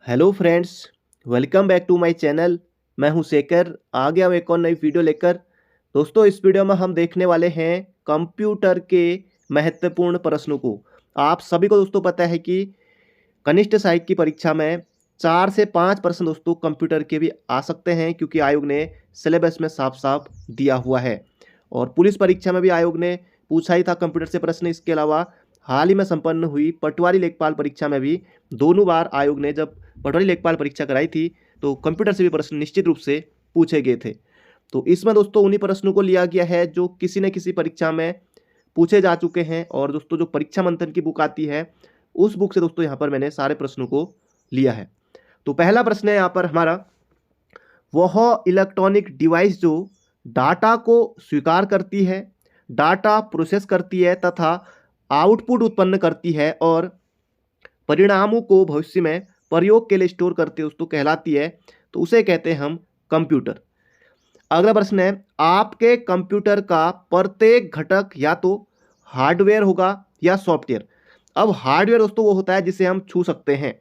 Hello friends, welcome back to my channel. मैं हूं शेखर। आ गया हूं एक और नई वीडियो लेकर। दोस्तों, इस वीडियो में हम देखने वाले हैं कंप्यूटर के महत्वपूर्ण प्रश्नों को। आप सभी को दोस्तों पता है कि कनिष्ठ सहायक की परीक्षा में 4 से 5 प्रश्न दोस्तों कंप्यूटर के भी आ सकते हैं, क्योंकि आयोग ने सिलेबस में साफ साफ दिया हुआ है। और पुलिस परीक्षा में भी आयोग ने पूछा ही था कंप्यूटर से प्रश्न। इसके अलावा हाल ही में संपन्न हुई पटवारी लेखपाल परीक्षा में भी दोनों बार आयोग ने जब पटवारी लेखपाल परीक्षा कराई थी तो कंप्यूटर से भी प्रश्न निश्चित रूप से पूछे गए थे। तो इसमें दोस्तों उन्हीं प्रश्नों को लिया गया है जो किसी न किसी परीक्षा में पूछे जा चुके हैं। और दोस्तों जो परीक्षा मंथन की बुक आती है उस बुक से दोस्तों यहाँ पर मैंने सारे प्रश्नों को लिया है। तो पहला प्रश्न है यहाँ पर हमारा, वह इलेक्ट्रॉनिक डिवाइस जो डाटा को स्वीकार करती है, डाटा प्रोसेस करती है तथा आउटपुट उत्पन्न करती है और परिणामों को भविष्य में प्रयोग के लिए स्टोर करती है, दोस्तों कहलाती है, तो उसे कहते हैं हम कंप्यूटर। अगला प्रश्न है, आपके कंप्यूटर का प्रत्येक घटक या तो हार्डवेयर होगा या सॉफ्टवेयर। अब हार्डवेयर दोस्तों वो होता है जिसे हम छू सकते हैं।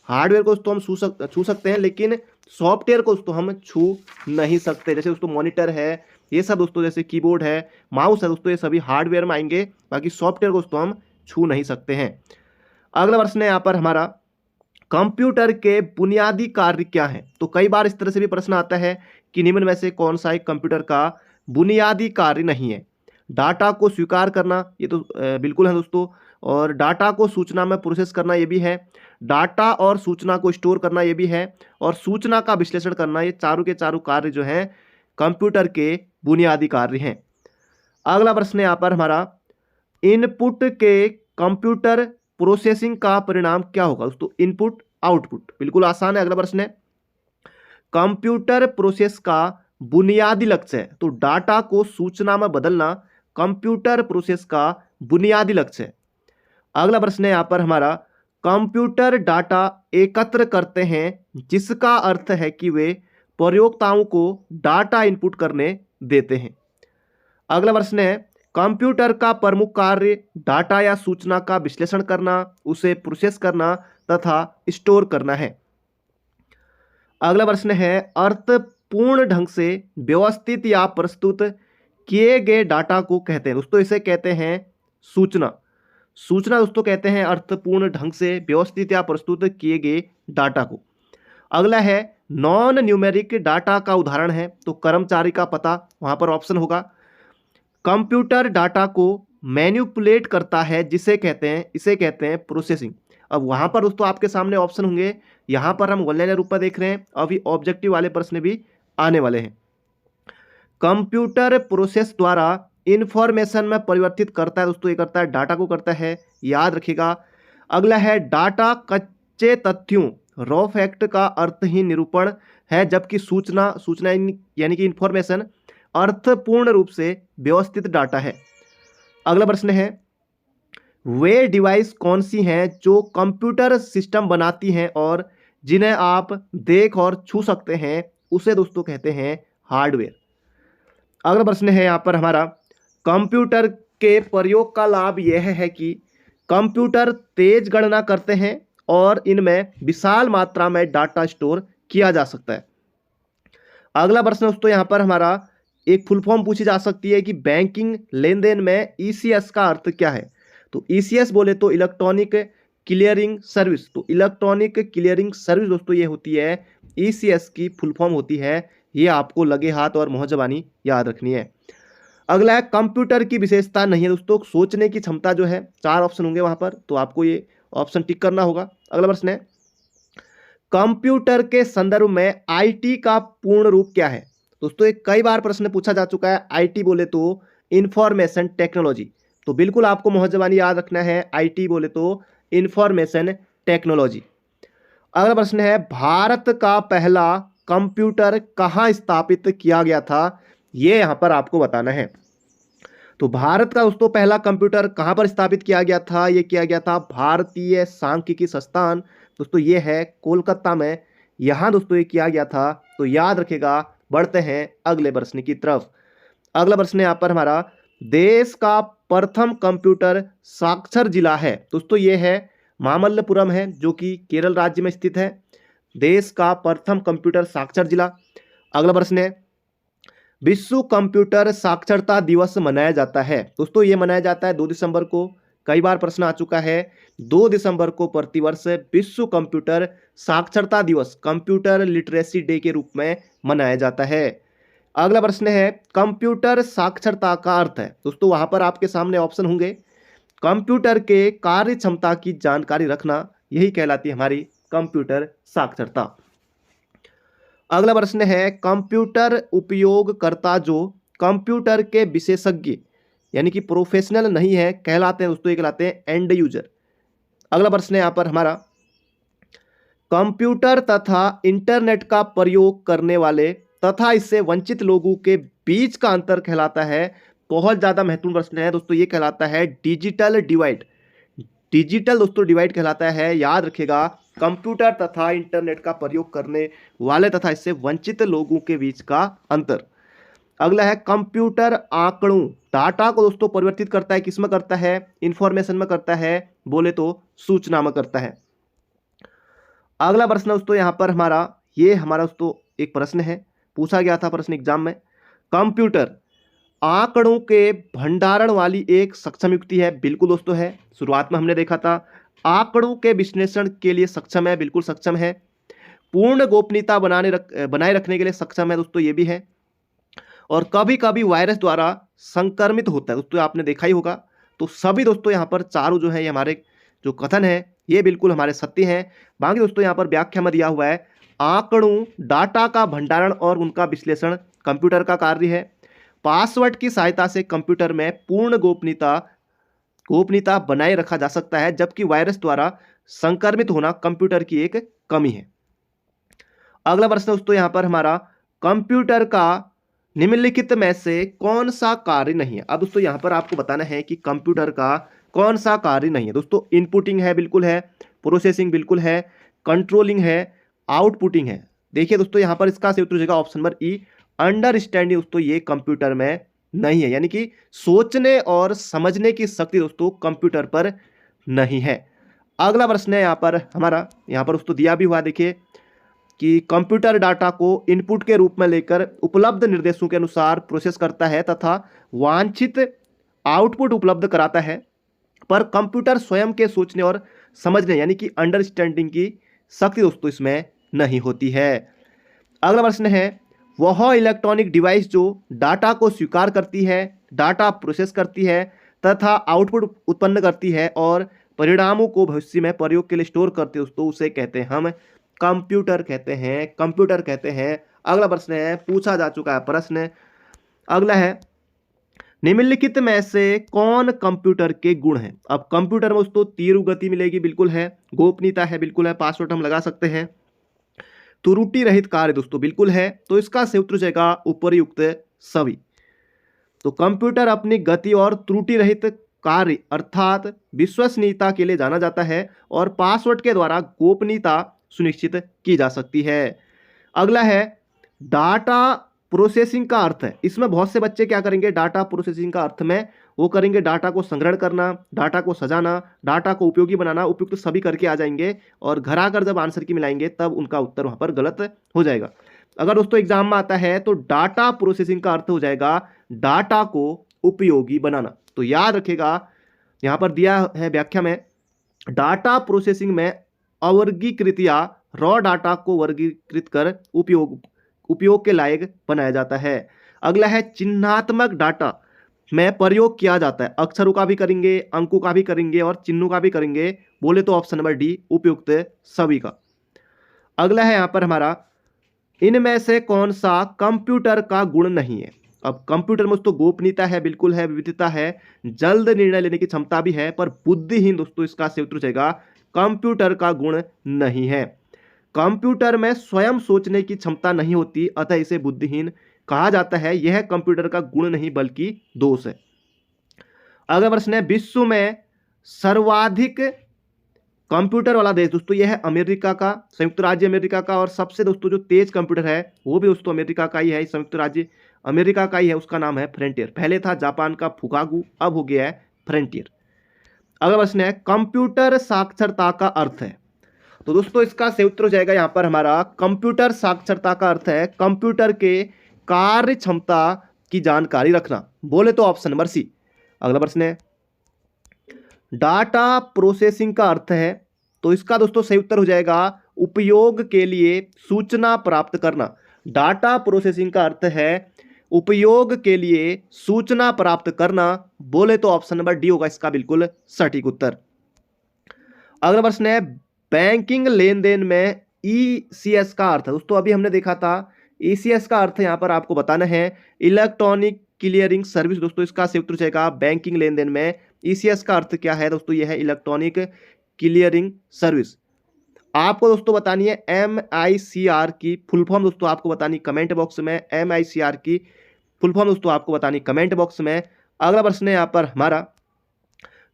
हार्डवेयर को दोस्तों हम छू सकते हैं, लेकिन सॉफ्टवेयर को दोस्तों हम छू नहीं सकते। जैसे दोस्तों मॉनिटर है, ये सब दोस्तों, जैसे कीबोर्ड है, माउस है दोस्तों, ये सभी हार्डवेयर में आएंगे। बाकी सॉफ्टवेयर को दोस्तों हम छू नहीं सकते हैं। अगला प्रश्न है यहाँ पर हमारा, कंप्यूटर के बुनियादी कार्य क्या हैं। तो कई बार इस तरह से भी प्रश्न आता है कि निम्न में से कौन सा एक कंप्यूटर का बुनियादी कार्य नहीं है। डाटा को स्वीकार करना, ये तो बिल्कुल है दोस्तों। और डाटा को सूचना में प्रोसेस करना, ये भी है। डाटा और सूचना को स्टोर करना, ये भी है। और सूचना का विश्लेषण करना, ये चारों के चारों कार्य जो हैं कंप्यूटर के बुनियादी कार्य हैं। अगला प्रश्न है यहाँ पर हमारा, इनपुट के कंप्यूटर प्रोसेसिंग का परिणाम क्या होगा। दोस्तों इनपुट आउटपुट, बिल्कुल आसान है। अगला प्रश्न है, कंप्यूटर प्रोसेस का बुनियादी लक्ष्य है। तो डाटा को सूचना में बदलना कंप्यूटर प्रोसेस का बुनियादी लक्ष्य है। अगला प्रश्न है यहाँ पर हमारा, कंप्यूटर डाटा एकत्र करते हैं जिसका अर्थ है कि वे प्रयोक्ताओं को डाटा इनपुट करने देते हैं। अगला प्रश्न है, कंप्यूटर का प्रमुख कार्य डाटा या सूचना का विश्लेषण करना, उसे प्रोसेस करना तथा स्टोर करना है। अगला प्रश्न है, अर्थपूर्ण ढंग से व्यवस्थित या प्रस्तुत किए गए डाटा को कहते हैं। दोस्तों इसे कहते हैं सूचना। सूचना दोस्तों कहते हैं अर्थपूर्ण ढंग से व्यवस्थित या प्रस्तुत किए गए डाटा को। अगला है, नॉन न्यूमेरिक डाटा का उदाहरण है। तो कर्मचारी का पता, वहां पर ऑप्शन होगा। कंप्यूटर डाटा को मैनिपुलेट करता है इसे कहते हैं प्रोसेसिंग। अब वहां पर दोस्तों आपके सामने ऑप्शन होंगे। यहां पर हम वन लाइनर रूप में देख रहे हैं, अभी ऑब्जेक्टिव वाले प्रश्न भी आने वाले हैं। कंप्यूटर प्रोसेस द्वारा इंफॉर्मेशन में परिवर्तित करता है। दोस्तों ये करता है, डाटा को करता है, याद रखिएगा। अगला है, डाटा कच्चे तथ्यों रॉ फैक्ट का अर्थहीन निरूपण है, जबकि सूचना यानी कि इंफॉर्मेशन अर्थपूर्ण रूप से व्यवस्थित डाटा है। अगला प्रश्न है, वे डिवाइस कौन सी हैं जो कंप्यूटर सिस्टम बनाती हैं और जिन्हें आप देख और छू सकते हैं, उसे दोस्तों कहते हैं हार्डवेयर। अगला प्रश्न है यहाँ पर हमारा, कंप्यूटर के प्रयोग का लाभ यह है कि कंप्यूटर तेज गणना करते हैं और इनमें विशाल मात्रा में डाटा स्टोर किया जा सकता है। अगला प्रश्न दोस्तों यहाँ पर हमारा, एक फुल फॉर्म पूछी जा सकती है कि बैंकिंग लेन देन में ईसीएस का अर्थ क्या है। तो ईसीएस बोले तो इलेक्ट्रॉनिक क्लियरिंग सर्विस। तो इलेक्ट्रॉनिक क्लियरिंग सर्विस दोस्तों ये होती है, ईसीएस की फुल फॉर्म होती है। ये आपको लगे हाथ और मुंह ज़बानी याद रखनी है। अगला है, कंप्यूटर की विशेषता नहीं है। दोस्तों सोचने की क्षमता जो है, 4 ऑप्शन होंगे वहां पर, तो आपको ये ऑप्शन टिक करना होगा। अगला प्रश्न है, कंप्यूटर के संदर्भ में आईटी का पूर्ण रूप क्या है। दोस्तों एक कई बार प्रश्न पूछा जा चुका है। आईटी बोले तो इंफॉर्मेशन टेक्नोलॉजी। तो बिल्कुल आपको मुंह ज़बानी याद रखना है, आईटी बोले तो इंफॉर्मेशन टेक्नोलॉजी। अगला प्रश्न है, भारत का पहला कंप्यूटर कहाँ स्थापित किया गया था, ये यहाँ पर आपको बताना है। तो भारत का दोस्तों पहला कंप्यूटर कहाँ पर स्थापित किया गया था, ये किया गया था भारतीय सांख्यिकी संस्थान। दोस्तों ये है कोलकाता में, यहाँ दोस्तों ये किया गया था। तो याद रखेगा। बढ़ते हैं अगले प्रश्न की तरफ। अगला प्रश्न यहाँ पर हमारा, देश का प्रथम कंप्यूटर साक्षर जिला है। दोस्तों ये है मामल्लपुरम है, जो कि केरल राज्य में स्थित है। देश का प्रथम कंप्यूटर साक्षर जिला। अगला प्रश्न है, विश्व कंप्यूटर साक्षरता दिवस मनाया जाता है। दोस्तों ये मनाया जाता है 2 दिसंबर को। कई बार प्रश्न आ चुका है, 2 दिसंबर को प्रतिवर्ष विश्व कंप्यूटर साक्षरता दिवस, कंप्यूटर लिटरेसी डे के रूप में मनाया जाता है। अगला प्रश्न है, कंप्यूटर साक्षरता का अर्थ है। दोस्तों वहां पर आपके सामने ऑप्शन होंगे। कंप्यूटर के कार्य क्षमता की जानकारी रखना, यही कहलाती है हमारी कंप्यूटर साक्षरता। अगला प्रश्न है, कंप्यूटर उपयोगकर्ता जो कंप्यूटर के विशेषज्ञ यानी कि प्रोफेशनल नहीं है कहलाते हैं। दोस्तों ये कहलाते हैं एंड यूजर। अगला प्रश्न है यहाँ पर हमारा, कंप्यूटर तथा इंटरनेट का प्रयोग करने वाले तथा इससे वंचित लोगों के बीच का अंतर कहलाता है। बहुत ज्यादा महत्वपूर्ण प्रश्न है दोस्तों, ये कहलाता है डिजिटल डिवाइड। डिजिटल दोस्तों डिवाइड कहलाता है, याद रखिएगा, कंप्यूटर तथा इंटरनेट का प्रयोग करने वाले तथा इससे वंचित लोगों के बीच का अंतर। अगला है, कंप्यूटर आंकड़ों डाटा को दोस्तों परिवर्तित करता है, किसमें करता है, इंफॉर्मेशन में करता है, बोले तो सूचना में करता है। अगला प्रश्न दोस्तों यहाँ पर हमारा दोस्तों एक प्रश्न है, पूछा गया था प्रश्न एग्जाम में, कंप्यूटर आंकड़ों के भंडारण वाली एक सक्षम युक्ति है। बिल्कुल दोस्तों है, शुरुआत में हमने देखा था। आंकड़ों के विश्लेषण के लिए सक्षम है, बिल्कुल सक्षम है। पूर्ण गोपनीयता बनाए रखने के लिए सक्षम है दोस्तों, ये भी है। और कभी कभी वायरस द्वारा संक्रमित होता है दोस्तों, आपने देखा ही होगा। तो सभी दोस्तों यहाँ पर चारों जो है ये हमारे जो कथन है ये बिल्कुल हमारे सत्य हैं। बाकी दोस्तों यहाँ पर व्याख्या में दिया हुआ है, आंकड़ों डाटा का भंडारण और उनका विश्लेषण कंप्यूटर का कार्य है। पासवर्ड की सहायता से कंप्यूटर में पूर्ण गोपनीयता बनाए रखा जा सकता है, जबकि वायरस द्वारा संक्रमित होना कंप्यूटर की एक कमी है। अगला प्रश्न दोस्तों यहाँ पर हमारा, कंप्यूटर का निम्नलिखित में से कौन सा कार्य नहीं है। अब दोस्तों यहाँ पर आपको बताना है कि कंप्यूटर का कौन सा कार्य नहीं है। दोस्तों इनपुटिंग है, बिल्कुल है। प्रोसेसिंग बिल्कुल है। कंट्रोलिंग है। आउटपुटिंग है। देखिए दोस्तों यहाँ पर इसका सही उत्तर हो जाएगा ऑप्शन नंबर ई, अंडरस्टैंडिंग। दोस्तों ये कंप्यूटर में नहीं है, यानी कि सोचने और समझने की शक्ति दोस्तों कंप्यूटर पर नहीं है। अगला प्रश्न है यहाँ पर हमारा, यहाँ पर दोस्तों दिया भी हुआ, देखिए कि कंप्यूटर डाटा को इनपुट के रूप में लेकर उपलब्ध निर्देशों के अनुसार प्रोसेस करता है तथा वांछित आउटपुट उपलब्ध कराता है, पर कंप्यूटर स्वयं के सोचने और समझने यानी कि अंडरस्टैंडिंग की शक्ति दोस्तों इसमें नहीं होती है। अगला प्रश्न है, वह इलेक्ट्रॉनिक डिवाइस जो डाटा को स्वीकार करती है, डाटा प्रोसेस करती है तथा आउटपुट उत्पन्न करती है और परिणामों को भविष्य में प्रयोग के लिए स्टोर करते हैं दोस्तों, उसे कहते हैं हम कंप्यूटर कहते हैं। अगला प्रश्न है, पूछा जा चुका है प्रश्न। अगला है, निम्नलिखित में से कौन कंप्यूटर के गुण हैं। अब कंप्यूटर में दोस्तों तीव्र गति मिलेगी, बिल्कुल है। गोपनीयता है, बिल्कुल है। पासवर्ड हम लगा सकते हैं। त्रुटि रहित कार्य दोस्तों बिल्कुल है। तो इसका सही उत्तर हो जाएगा उपयुक्त सभी। तो कंप्यूटर अपनी गति और त्रुटि रहित कार्य अर्थात विश्वसनीयता के लिए जाना जाता है और पासवर्ड के द्वारा गोपनीयता सुनिश्चित की जा सकती है। अगला है, डाटा प्रोसेसिंग का अर्थ है। इसमें बहुत से बच्चे क्या करेंगे, डाटा प्रोसेसिंग का अर्थ में वो करेंगे डाटा को संग्रहण करना, डाटा को सजाना, डाटा को उपयोगी बनाना, उपयुक्त सभी करके आ जाएंगे और घर आकर जब आंसर की मिलाएंगे तब उनका उत्तर वहां पर गलत हो जाएगा। अगर दोस्तों एग्जाम में आता है तो डाटा प्रोसेसिंग का अर्थ हो जाएगा डाटा को उपयोगी बनाना। तो याद रखिएगा, यहां पर दिया है व्याख्या में, डाटा प्रोसेसिंग में अवर्गीकृत या रॉ डाटा को वर्गीकृत कर उपयोग के लायक बनाया जाता है। अगला है, चिन्हात्मक डाटा में प्रयोग किया जाता है। अक्षरों का भी करेंगे, अंकों का भी करेंगे और चिन्हों का भी करेंगे, बोले तो ऑप्शन नंबर डी उपयुक्त सभी का। अगला है यहाँ पर हमारा, इनमें से कौन सा कंप्यूटर का गुण नहीं है। अब कंप्यूटर में दोस्तों गोपनीयता है, बिल्कुल है। विविधता है, जल्द निर्णय लेने की क्षमता भी है, पर बुद्धिहीन दोस्तों इसका सही उत्तर हो जाएगा कंप्यूटर का गुण नहीं है। कंप्यूटर में स्वयं सोचने की क्षमता नहीं होती, अतः इसे बुद्धिहीन कहा जाता है। यह कंप्यूटर का गुण नहीं बल्कि दोष है। अगला प्रश्न है, विश्व में सर्वाधिक कंप्यूटर वाला देश दोस्तों यह है अमेरिका का, संयुक्त राज्य अमेरिका का। और सबसे दोस्तों जो तेज कंप्यूटर है वो भी दोस्तों अमेरिका का ही है, संयुक्त राज्य अमेरिका का ही है। उसका नाम है फ्रंटियर। पहले था जापान का फुकागू, अब हो गया है फ्रंटियर। अगला प्रश्न है, कंप्यूटर साक्षरता का अर्थ है। तो दोस्तों इसका सही उत्तर हो जाएगा यहाँ पर हमारा कंप्यूटर साक्षरता का अर्थ है कंप्यूटर के कार्य क्षमता की जानकारी रखना। बोले तो ऑप्शन नंबर सी। अगला प्रश्न है डाटा प्रोसेसिंग का अर्थ है, तो इसका दोस्तों सही उत्तर हो जाएगा उपयोग के लिए सूचना प्राप्त करना। डाटा प्रोसेसिंग का अर्थ है उपयोग के लिए सूचना प्राप्त करना। बोले तो ऑप्शन नंबर डी होगा इसका बिल्कुल सटीक उत्तर। अगला प्रश्न है बैंकिंग लेन देन में ईसीएस का अर्थ है। दोस्तों अभी हमने देखा था ईसीएस का अर्थ यहाँ पर आपको बताना है इलेक्ट्रॉनिक क्लियरिंग सर्विस। दोस्तों इसका सही उत्तर जाएगा बैंकिंग लेन देन में ईसीएस का अर्थ क्या है दोस्तों, यह है इलेक्ट्रॉनिक क्लियरिंग सर्विस। आपको दोस्तों बतानी है MICR की फुल फॉर्म दोस्तों आपको बतानी कमेंट बॉक्स में। MICR की फुल फॉर्म दोस्तों आपको बतानी कमेंट बॉक्स में। अगला प्रश्न है यहाँ पर हमारा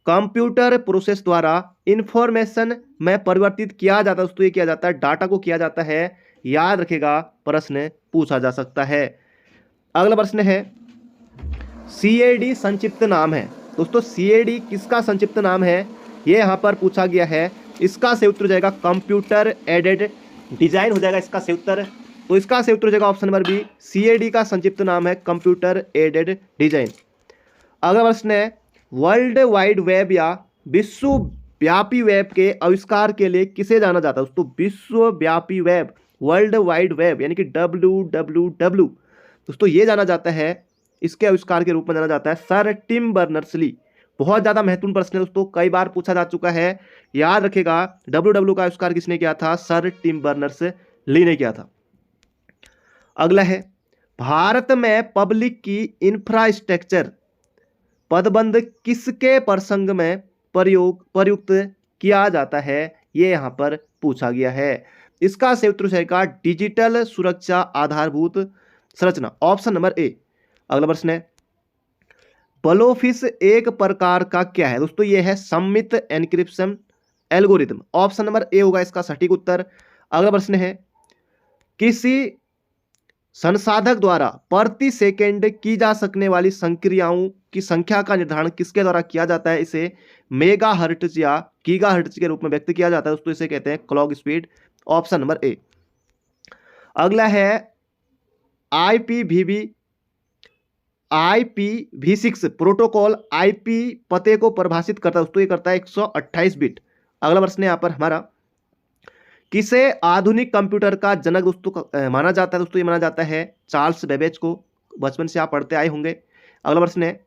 कंप्यूटर प्रोसेस द्वारा इंफॉर्मेशन में परिवर्तित किया जाता है। दोस्तों ये किया जाता है डाटा को किया जाता है, याद रखेगा प्रश्न पूछा जा सकता है। अगला प्रश्न है CAD संक्षिप्त नाम है। दोस्तों CAD किसका संक्षिप्त नाम है, ये यहाँ पर पूछा गया है। इसका सही उत्तर हो जाएगा कंप्यूटर एडेड डिजाइन हो जाएगा इसका सही उत्तर। तो इसका सही उत्तर हो जाएगा ऑप्शन नंबर बी। CAD का संक्षिप्त नाम है कंप्यूटर एडेड डिजाइन। अगला प्रश्न है वर्ल्ड वाइड वेब या विश्वव्यापी वेब के आविष्कार के लिए किसे जाना जाता है। दोस्तों विश्वव्यापी वेब, वर्ल्ड वाइड वेब यानी कि WWW, दोस्तों ये जाना जाता है, इसके आविष्कार के रूप में जाना जाता है सर टिम बर्नर्स-ली। बहुत ज़्यादा महत्वपूर्ण प्रश्न है दोस्तों, कई बार पूछा जा चुका है, याद रखेगा। WWW का आविष्कार किसने किया था, सर टिम बर्नर्स-ली ने किया था। अगला है भारत में पब्लिक की इंफ्रास्ट्रक्चर पदबंध किसके प्रसंग में प्रयुक्त किया जाता है, ये यहाँ पर पूछा गया है। इसका सही उत्तर है डिजिटल सुरक्षा आधारभूत संरचना, ऑप्शन नंबर ए। अगला प्रश्न है ब्लोफिश एक प्रकार का क्या है। दोस्तों ये है सममित encryption algorithm, option number A होगा इसका सटीक उत्तर। अगला प्रश्न है किसी संसाधक द्वारा प्रति सेकंड की जा सकने वाली संक्रियाओं की संख्या का निर्धारण किसके द्वारा किया जाता है, इसे मेगाहर्ट्ज या गीगाहर्ट्ज के रूप में व्यक्त किया जाता है। दोस्तों इसे कहते हैं clock speed, option number A. अगला है IPv6 प्रोटोकॉल IP पते को परिभाषित करता है। दोस्तों ये करता है 128 बिट। अगला प्रश्न है यहाँ पर हमारा किसे आधुनिक कंप्यूटर का जनक दोस्तों माना जाता है। दोस्तों ये माना जाता है चार्ल्स बेबेज को, बचपन से आप पढ़ते आए होंगे। अगला प्रश्न है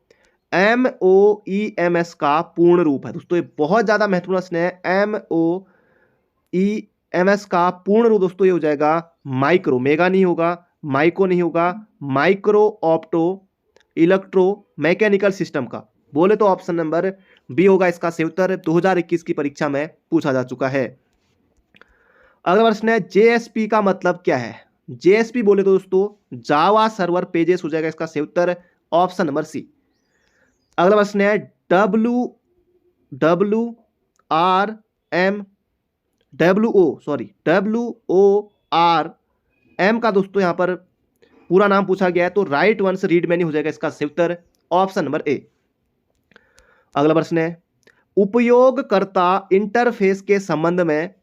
MOEMS का पूर्ण रूप है। दोस्तों ये बहुत ज्यादा महत्वपूर्ण प्रश्न है। MOEMS का पूर्ण रूप दोस्तों ये हो जाएगा माइक्रो, मेगा नहीं होगा, माइको नहीं होगा, micro opto electro mechanical system का। बोले तो ऑप्शन नंबर बी होगा इसका सही उत्तर, 2021 की परीक्षा में पूछा जा चुका है। अगला प्रश्न है JSP का मतलब क्या है। JSP बोले तो दोस्तों जावा सर्वर पेजेस हो जाएगा इसका सही उत्तर, ऑप्शन नंबर सी। अगला प्रश्न है WORM का दोस्तों यहां पर पूरा नाम पूछा गया है, तो राइट वंस रीड मैनी हो जाएगा इसका सही उत्तर, ऑप्शन नंबर ए। अगला प्रश्न है उपयोगकर्ता इंटरफेस के संबंध में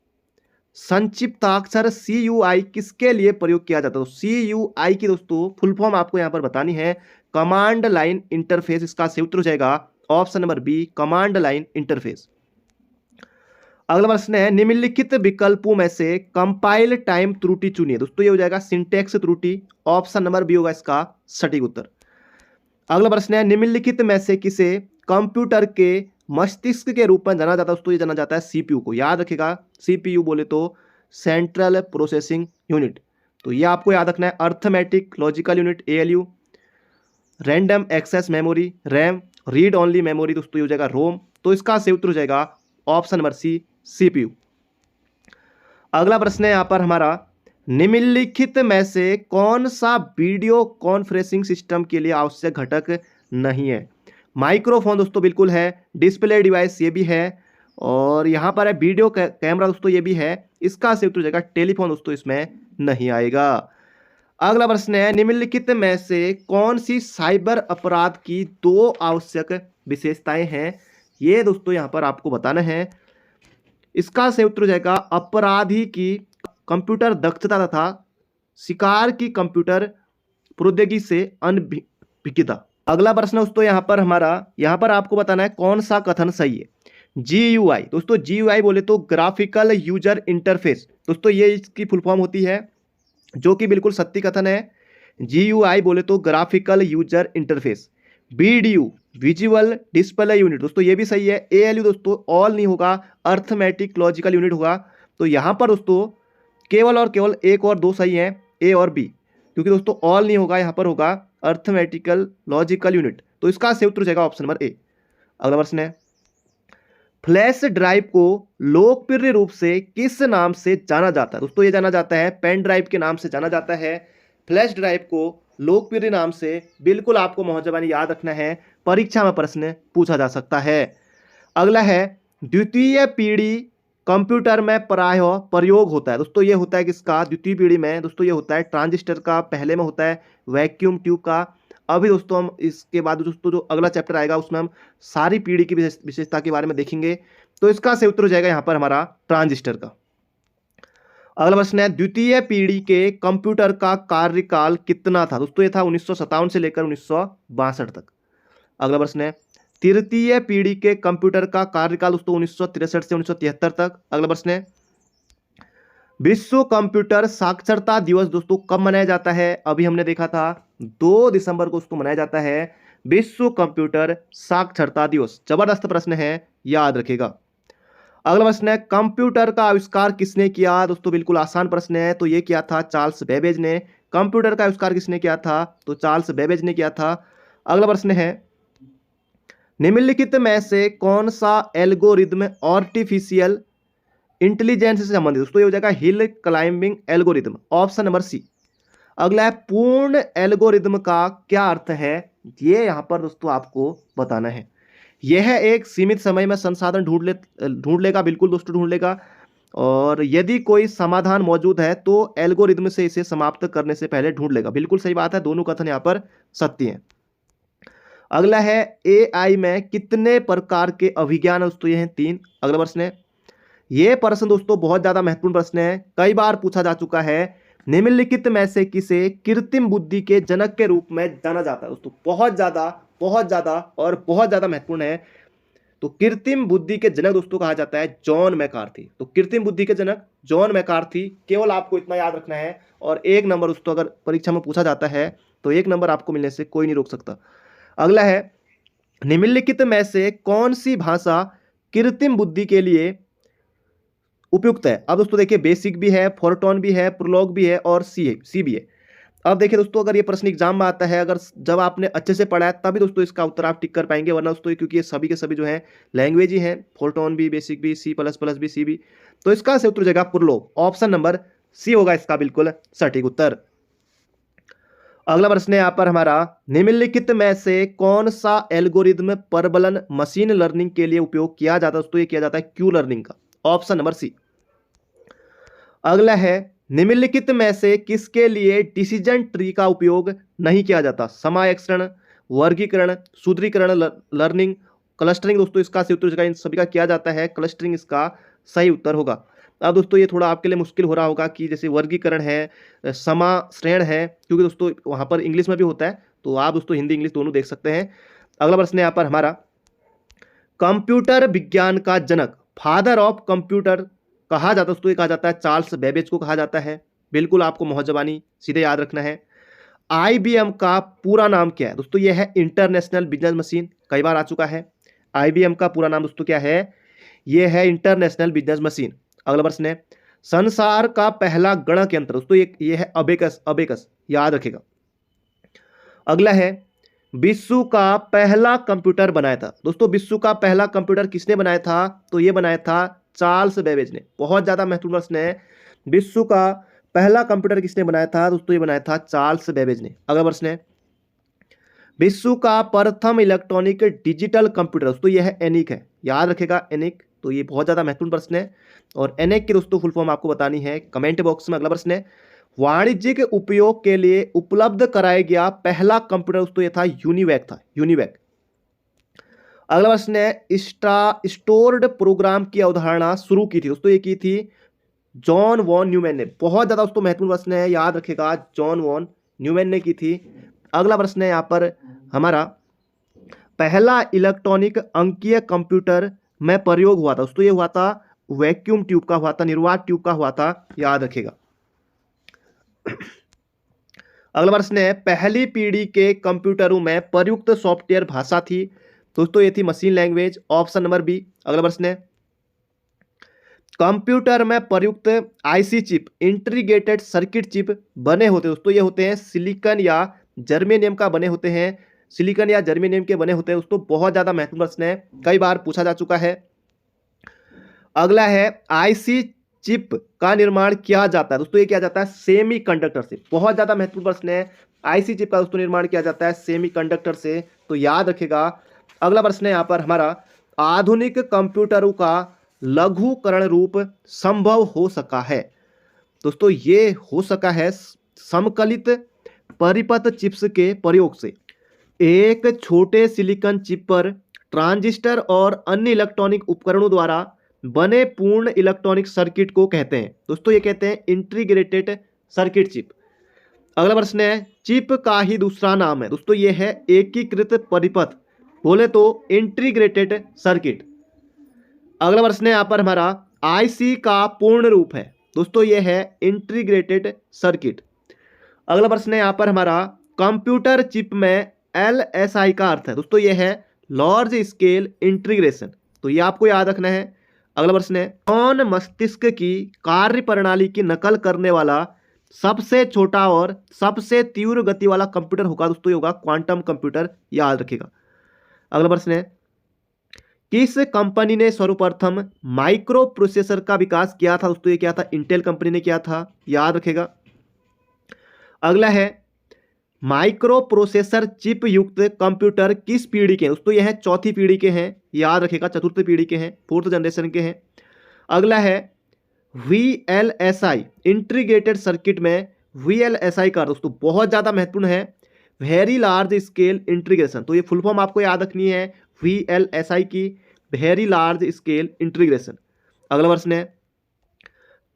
संक्षिप्ताक्षर CUI किसके लिए प्रयोग किया जाता है। तो CUI की दोस्तों फुल फॉर्म आपको यहां पर बतानी है, कमांड लाइन इंटरफेस। इसका सही उत्तर हो जाएगा option number B, command line interface. अगला प्रश्न है निम्नलिखित विकल्पों में से कंपाइल टाइम त्रुटि चुनिए। दोस्तों ये हो जाएगा सिंटैक्स त्रुटि, ऑप्शन नंबर बी होगा इसका सटीक उत्तर। अगला प्रश्न है निम्नलिखित में से किसे कंप्यूटर के मस्तिष्क के रूप में जाना जाता है। दोस्तों ये जाना जाता है CPU को, याद रखेगा। CPU बोले तो सेंट्रल प्रोसेसिंग यूनिट, तो ये आपको याद रखना है। Arithmetic logical unit ALU, random access memory RAM, read only memory दोस्तों ये हो जाएगा ROM। तो इसका सही उत्तर हो जाएगा ऑप्शन नंबर सी, CPU। अगला प्रश्न है यहाँ पर हमारा निम्नलिखित में से कौन सा वीडियो कॉन्फ्रेंसिंग सिस्टम के लिए आवश्यक घटक नहीं है। माइक्रोफोन दोस्तों बिल्कुल है, डिस्प्ले डिवाइस ये भी है, और यहाँ पर है वीडियो कैमरा दोस्तों ये भी है। इसका सही उत्तर हो जाएगा टेलीफोन, दोस्तों इसमें नहीं आएगा। अगला प्रश्न है निम्नलिखित में से कौन सी साइबर अपराध की 2 आवश्यक विशेषताएं हैं। ये दोस्तों यहाँ पर आपको बताना है। इसका सही उत्तर हो जाएगा अपराधी की कंप्यूटर दक्षता तथा शिकार की कंप्यूटर प्रौद्योगिकी से अनभिज्ञता। अगला प्रश्न है दोस्तों यहाँ पर आपको बताना है कौन सा कथन सही है। GUI दोस्तों, GUI बोले तो ग्राफिकल यूजर इंटरफेस, दोस्तों ये इसकी फुल फॉर्म होती है, जो कि बिल्कुल सत्य कथन है। GUI बोले तो graphical user interface. VDU visual display unit, दोस्तों ये भी सही है। ALU दोस्तों ऑल नहीं होगा, अर्थमेटिक लॉजिकल यूनिट होगा। तो यहाँ पर दोस्तों केवल और केवल एक और दो सही हैं, A और B, क्योंकि दोस्तों ऑल नहीं होगा, यहाँ पर होगा अर्थमेटिकल लॉजिकल यूनिट। तो इसका सही उत्तर हो जाएगा ऑप्शन नंबर A। अगला प्रश्न है फ्लैश ड्राइव को लोकप्रिय रूप से किस नाम से जाना जाता है। दोस्तों ये जाना जाता है पेन ड्राइव के नाम से जाना जाता है। फ्लैश ड्राइव को लोकप्रिय नाम से बिल्कुल आपको महजबानी याद रखना है, परीक्षा में प्रश्न पूछा जा सकता है। अगला है द्वितीय पीढ़ी कंप्यूटर में प्रायः प्रयोग होता है। दोस्तों ये होता है किसका द्वितीय पीढ़ी में, दोस्तों ये होता है ट्रांजिस्टर का, पहले में होता है वैक्यूम ट्यूब का। अभी दोस्तों हम इसके बाद दोस्तों जो अगला चैप्टर आएगा उसमें हम सारी पीढ़ी की विशेषता के बारे में देखेंगे। तो इसका सही उत्तर हो जाएगा यहाँ पर हमारा ट्रांजिस्टर का। अगला प्रश्न है द्वितीय पीढ़ी के कंप्यूटर का कार्यकाल कितना था। दोस्तों ये था 1957 से लेकर 1962 तक। अगला प्रश्न है तृतीय पीढ़ी के कंप्यूटर का कार्यकाल दोस्तों 1963 से 1973 तक। अगला प्रश्न है विश्व कंप्यूटर साक्षरता दिवस दोस्तों कब मनाया जाता है। अभी हमने देखा था 2 दिसंबर को दोस्तों मनाया जाता है विश्व कंप्यूटर साक्षरता दिवस। जबरदस्त प्रश्न है, याद रखेगा। अगला प्रश्न है कंप्यूटर का आविष्कार किसने किया। दोस्तों बिल्कुल आसान प्रश्न है, तो ये किया था चार्ल्स बेबेज ने। कंप्यूटर का आविष्कार किसने किया था, तो चार्ल्स बेबेज ने किया था। अगला प्रश्न है निम्नलिखित में से कौन सा एल्गोरिदम आर्टिफिशियल इंटेलिजेंस से संबंधित। दोस्तों ये हो जाएगा hill climbing algorithm, option number C. अगला है पूर्ण एल्गोरिदम का क्या अर्थ है, ये यहां पर दोस्तों आपको बताना है। यह एक सीमित समय में संसाधन ढूंढ लेगा, बिल्कुल दोस्तों ढूंढ लेगा, और यदि कोई समाधान मौजूद है तो एल्गोरिदम से इसे समाप्त करने से पहले ढूंढ लेगा। बिल्कुल सही बात है, दोनों कथन यहां पर सत्य हैं। अगला है AI में कितने प्रकार के अभिज्ञान, दोस्तों ये हैं 3। अगला प्रश्न है ये प्रश्न दोस्तों बहुत ज्यादा महत्वपूर्ण प्रश्न है, कई बार पूछा जा चुका है। निम्नलिखित में से किसे कृत्रिम बुद्धि के जनक के रूप में जाना जाता है। दोस्तों बहुत ज्यादा और बहुत ज्यादा महत्वपूर्ण है। तो कृत्रिम बुद्धि के जनक दोस्तों कहा जाता है जॉन मैकार्थी। तो कृत्रिम बुद्धि के जनक जॉन मैकार्थी, केवल आपको इतना याद रखना है। और 1 नंबर दोस्तों अगर परीक्षा में पूछा जाता है तो 1 नंबर आपको मिलने से कोई नहीं रोक सकता। अगला है निम्नलिखित में से कौन सी भाषा कृत्रिम बुद्धि के लिए उपयुक्त है। अब दोस्तों देखिए बेसिक भी है, फोरटॉन भी है, प्रोलॉग भी है और सी भी है। अब देखिए दोस्तों अगर ये प्रश्न एग्जाम में आता है, अगर जब आपने अच्छे से पढ़ा है तभी दोस्तों इसका उत्तर आप टिक कर पाएंगे, वरना दोस्तों क्योंकि ये सभी के सभी जो है लैंग्वेज ही है, फोरटॉन भी, बेसिक भी, C++ भी, सी भी। तो इसका सही उत्तर हो जाएगा प्रोलॉग, ऑप्शन नंबर सी होगा इसका बिल्कुल सटीक उत्तर। अगला प्रश्न है यहाँ पर हमारा निम्नलिखित में से कौन सा एल्गोरिदम परवलन मशीन लर्निंग के लिए उपयोग किया जाता है। दोस्तों ये किया जाता है क्यू लर्निंग का, ऑप्शन नंबर सी। अगला है निम्नलिखित में से किसके लिए डिसीजन ट्री का उपयोग नहीं किया जाता। समाक्षरण, वर्गीकरण, सुदृढ़ीकरण, लर्निंग, क्लस्टरिंग। दोस्तों इसका सही उत्तर इन सभी का किया जाता है क्लस्टरिंग, इसका सही उत्तर होगा। अब दोस्तों ये थोड़ा आपके लिए मुश्किल हो रहा होगा कि जैसे वर्गीकरण है, समाश्रयण है, क्योंकि दोस्तों वहाँ पर इंग्लिश में भी होता है, तो आप दोस्तों हिंदी इंग्लिश दोनों देख सकते हैं। अगला प्रश्न है यहाँ पर हमारा कंप्यूटर विज्ञान का जनक, फादर ऑफ कंप्यूटर कहा जाता है। दोस्तों ये कहा जाता है चार्ल्स बेबेज को कहा जाता है, बिल्कुल आपको महजबानी सीधे याद रखना है। IBM का पूरा नाम क्या है। दोस्तों ये है इंटरनेशनल बिजनेस मशीन, कई बार आ चुका है। IBM का पूरा नाम दोस्तों क्या है, ये है इंटरनेशनल बिजनेस मशीन। अगला प्रश्न है संसार का पहला गणक यंत्र। दोस्तों ये है अबेकस, याद रखेगा। अगला है विश्व का पहला कंप्यूटर बनाया था। दोस्तों विश्व का पहला कंप्यूटर किसने बनाया था, तो ये बनाया था चार्ल्स बेबेज ने। बहुत ज्यादा महत्वपूर्ण प्रश्न है, विश्व का पहला कंप्यूटर किसने बनाया था। दोस्तों ये बनाया था चार्ल्स बेबेज ने। अगला प्रश्न है विश्व का प्रथम इलेक्ट्रॉनिक डिजिटल कंप्यूटर। दोस्तों यह है एनिक है, याद रखेगा एनिक। तो ये बहुत ज्यादा महत्वपूर्ण प्रश्न है, और एनिक की दोस्तों फुल फॉर्म आपको बतानी है कमेंट बॉक्स में। अगला प्रश्न है वाणिज्यिक उपयोग के लिए उपलब्ध कराया गया पहला कंप्यूटर। दोस्तों ये था यूनिवैक था, यूनिवैक। अगला प्रश्न है स्टोर्ड प्रोग्राम की अवधारणा शुरू की थी दोस्तों, ये की थी जॉन वॉन न्यूमैन ने। बहुत ज्यादा दोस्तों महत्वपूर्ण प्रश्न है, याद रखेगा, जॉन वॉन न्यूमैन ने की थी। अगला प्रश्न है यहाँ पर हमारा, पहला इलेक्ट्रॉनिक अंकीय कंप्यूटर में प्रयोग हुआ था दोस्तों, ये हुआ था वैक्यूम ट्यूब का हुआ था, निर्वात ट्यूब का हुआ था, याद रखेगा। अगला प्रश्न है, पहली पीढ़ी के कंप्यूटरों में प्रयुक्त सॉफ्टवेयर भाषा थी दोस्तों, ये थी machine language, option number B. अगला प्रश्न है, कंप्यूटर में प्रयुक्त IC chip, integrated circuit chip बने होते दोस्तों, ये होते हैं सिलिकॉन या जर्मेनियम का बने होते हैं, सिलिकॉन या जर्मेनियम के बने होते हैं दोस्तों। बहुत ज्यादा महत्वपूर्ण प्रश्न है, कई बार पूछा जा चुका है। अगला है, आईसी चिप का निर्माण किया जाता है दोस्तों, ये किया जाता है सेमीकंडक्टर से। बहुत ज्यादा महत्वपूर्ण प्रश्न है, आईसी चिप का दोस्तों निर्माण किया जाता है सेमीकंडक्टर से, तो याद रखेगा। अगला प्रश्न है यहाँ पर हमारा, आधुनिक कंप्यूटरों का लघुकरण रूप संभव हो सका है दोस्तों, ये हो सका है समकलित परिपथ चिप्स के प्रयोग से। एक छोटे सिलिकॉन चिप पर ट्रांजिस्टर और अन्य इलेक्ट्रॉनिक उपकरणों द्वारा बने पूर्ण इलेक्ट्रॉनिक सर्किट को कहते हैं दोस्तों, ये कहते हैं इंटीग्रेटेड सर्किट चिप। अगला प्रश्न है, चिप का ही दूसरा नाम है दोस्तों, ये है एकीकृत परिपथ, बोले तो इंटीग्रेटेड सर्किट। अगला प्रश्न है यहाँ पर हमारा, आईसी का पूर्ण रूप है दोस्तों, ये है इंटीग्रेटेड सर्किट। अगला प्रश्न है यहाँ पर हमारा, कंप्यूटर चिप में एलएसआई का अर्थ है दोस्तों, ये है लार्ज स्केल इंटीग्रेशन, तो ये आपको याद रखना है। अगला प्रश्न है, कौन मस्तिष्क की कार्य प्रणाली की नकल करने वाला सबसे छोटा और सबसे तीव्र गति वाला कंप्यूटर होगा दोस्तों, ये होगा क्वांटम कंप्यूटर, याद रखेगा। अगला प्रश्न है, किस कंपनी ने सर्वप्रथम माइक्रो प्रोसेसर का विकास किया था दोस्तों, ये क्या था, इंटेल कंपनी ने किया था, याद रखेगा। अगला है, माइक्रो प्रोसेसर चिप युक्त कंप्यूटर किस पीढ़ी के हैं दोस्तों, ये है चौथी पीढ़ी के हैं, याद रखेगा, चतुर्थ पीढ़ी के हैं, फोर्थ जनरेशन के हैं। अगला है, VLSI इंटीग्रेटेड सर्किट में VLSI का दोस्तों बहुत ज्यादा महत्वपूर्ण है, वेरी लार्ज स्केल इंटीग्रेशन, तो ये फुल फॉर्म आपको याद रखनी है VLSI की, वेरी लार्ज स्केल इंटीग्रेशन। अगला प्रश्न है,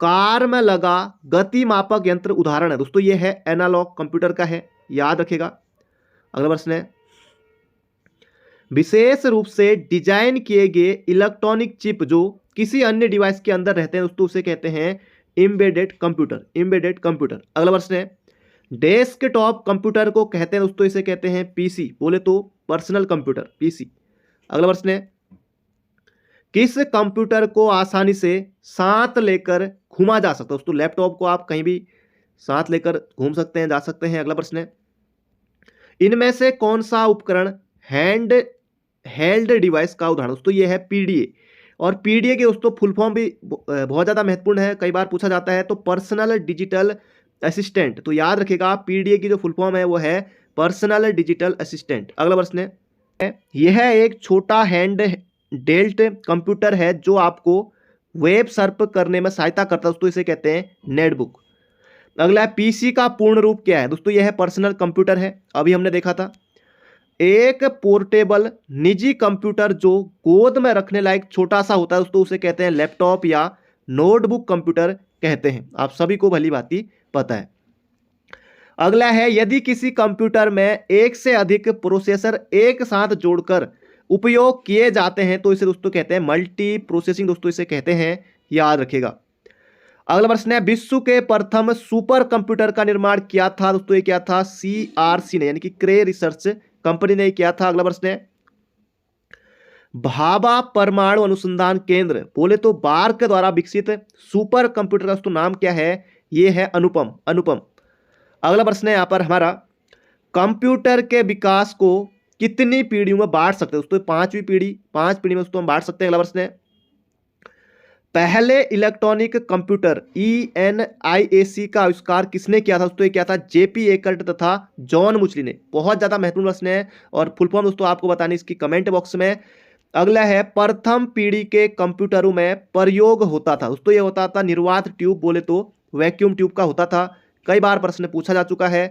कार में लगा गति मापक यंत्र उदाहरण है दोस्तों, ये है एनालॉग कंप्यूटर का है, याद रखेगा। अगला प्रश्न है, विशेष रूप से डिजाइन किए गए इलेक्ट्रॉनिक चिप जो किसी अन्य डिवाइस के अंदर रहते हैं दोस्तों, उसे कहते हैं एम्बेडेड कंप्यूटर, एम्बेडेड कंप्यूटर। अगला प्रश्न है, डेस्कटॉप कंप्यूटर को कहते हैं दोस्तों, इसे कहते हैं पीसी, बोले तो पर्सनल कंप्यूटर, पीसी। अगला प्रश्न है, किस कंप्यूटर को आसानी से साथ लेकर घूमा जा सकता है दोस्तों, लैपटॉप को आप कहीं भी साथ लेकर घूम सकते हैं, जा सकते हैं। अगला प्रश्न है, इनमें से कौन सा उपकरण हैंड हेल्ड डिवाइस का उदाहरण दोस्तों, ये है पीडीए, और पीडीए के दोस्तों फुल फॉर्म भी बहुत ज़्यादा महत्वपूर्ण है, कई बार पूछा जाता है, तो पर्सनल डिजिटल असिस्टेंट, तो याद रखेगा पीडीए की जो फुल फॉर्म है वो है पर्सनल डिजिटल असिस्टेंट। अगला प्रश्न है, यह एक छोटा हैंड डेल्ट कंप्यूटर है जो आपको वेब सर्फ करने में सहायता करता है दोस्तों, इसे कहते हैं नेटबुक। अगला है, पीसी का पूर्ण रूप क्या है दोस्तों, यह है पर्सनल कंप्यूटर है, अभी हमने देखा था। एक पोर्टेबल निजी कंप्यूटर जो गोद में रखने लायक छोटा सा होता है दोस्तों, उसे कहते हैं लैपटॉप या नोटबुक कंप्यूटर कहते हैं, आप सभी को भली भांति पता है। अगला है, यदि किसी कंप्यूटर में एक से अधिक प्रोसेसर एक साथ जोड़कर उपयोग किए जाते हैं तो इसे दोस्तों कहते हैं मल्टी प्रोसेसिंग दोस्तों, इसे कहते हैं, याद रखेगा। अगला प्रश्न है, विश्व के प्रथम सुपर कंप्यूटर का निर्माण किया था दोस्तों, ये क्या था, CRC ने, यानी कि क्रे रिसर्च कंपनी ने किया था। अगला प्रश्न है, भाभा परमाणु अनुसंधान केंद्र, बोले तो बार्क द्वारा विकसित सुपर कंप्यूटर का दोस्तों नाम क्या है, ये है अनुपम, अनुपम। अगला प्रश्न है यहाँ पर हमारा, कंप्यूटर के विकास को कितनी पीढ़ियों में बांट सकते हैं दोस्तों, पांच पीढ़ी में दोस्तों हम बांट सकते हैं। अगला प्रश्न है, पहले इलेक्ट्रॉनिक कंप्यूटर ENIAC का आविष्कार किसने किया था दोस्तों, ये क्या था, JP एकर्ट तथा जॉन मुचली ने। बहुत ज्यादा महत्वपूर्ण प्रश्न है और फुल फॉर्म दोस्तों आपको बतानी इसकी कमेंट बॉक्स में। अगला है, प्रथम पीढ़ी के कंप्यूटरों में प्रयोग होता था दोस्तों, ये होता था निर्वात ट्यूब, बोले तो वैक्यूम ट्यूब का होता था, कई बार प्रश्न पूछा जा चुका है।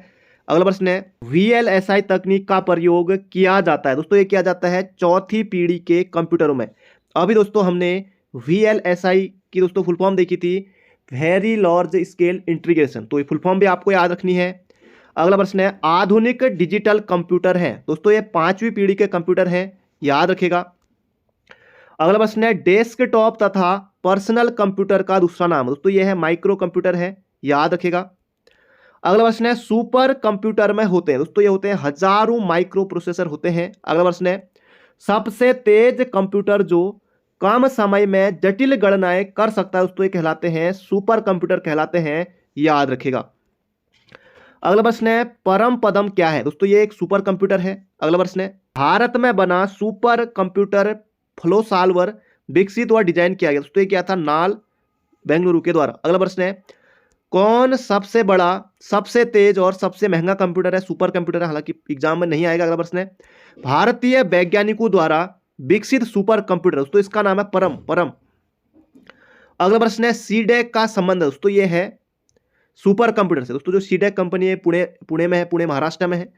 अगला प्रश्न है VLSI तकनीक का प्रयोग किया जाता है। दोस्तों ये किया जाता है चौथी पीढ़ी के कंप्यूटरों में। अभी दोस्तों हमने VLSI की दोस्तों फुल फॉर्म देखी थी, वेरी लार्ज स्केल इंटीग्रेशन, तो ये फुल फॉर्म भी आपको याद रखनी है। अगला प्रश्न है आधुनिक डिजिटल कंप्यूटर है। दोस्तों ये 5वीं पीढ़ी के कंप्यूटर हैं, याद रखेगा। अगला प्रश्न है डेस्कटॉप तथा पर्सनल कंप्यूटर का दूसरा नाम। दोस्तों ये है माइक्रो कंप्यूटर है, याद रखेगा। अगला प्रश्न है सुपर कंप्यूटर में होते हैं। दोस्तों ये होते हैं हजारों माइक्रो प्रोसेसर होते हैं। अगला प्रश्न है सबसे तेज कंप्यूटर जो कम समय में जटिल गणनाएं कर सकता है, दोस्तों ये कहलाते हैं सुपर कंप्यूटर कहलाते हैं, याद रखेगा। अगला प्रश्न है परम पदम क्या है। दोस्तों ये एक सुपर कंप्यूटर है। अगला प्रश्न है भारत में बना सुपर कंप्यूटर फ्लो सॉल्वर विकसित व डिजाइन किया गया। दोस्तों ये क्या था, नाल बेंगलुरु के द्वारा। अगला प्रश्न है कौन सबसे बड़ा, सबसे तेज और सबसे महंगा कंप्यूटर है, सुपर कंप्यूटर है, हालांकि एग्जाम में नहीं आएगा। अगला प्रश्न है भारतीय वैज्ञानिकों द्वारा विकसित सुपर कंप्यूटर, दोस्तों इसका नाम है परम। अगला प्रश्न है सीडेक का संबंध, दोस्तों ये है सुपर कंप्यूटर से। दोस्तों जो सीडेक कंपनी है पुणे में है, पुणे महाराष्ट्र में है।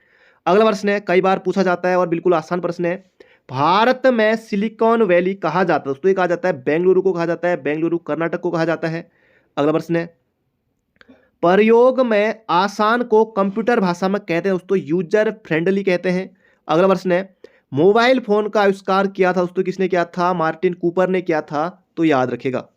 अगला प्रश्न है कई बार पूछा जाता है और बिल्कुल आसान प्रश्न है भारत में सिलिकॉन वैली कहा जाता है। दोस्तों ये कहा जाता है बेंगलुरु को कहा जाता है, बेंगलुरु कर्नाटक को कहा जाता है। अगला प्रश्न है प्रयोग में आसान को कंप्यूटर भाषा में कहते हैं, दोस्तों यूजर फ्रेंडली कहते हैं। अगला प्रश्न है मोबाइल फोन का आविष्कार किया था, दोस्तों किसने किया था, मार्टिन कूपर ने किया था, तो याद रखेगा।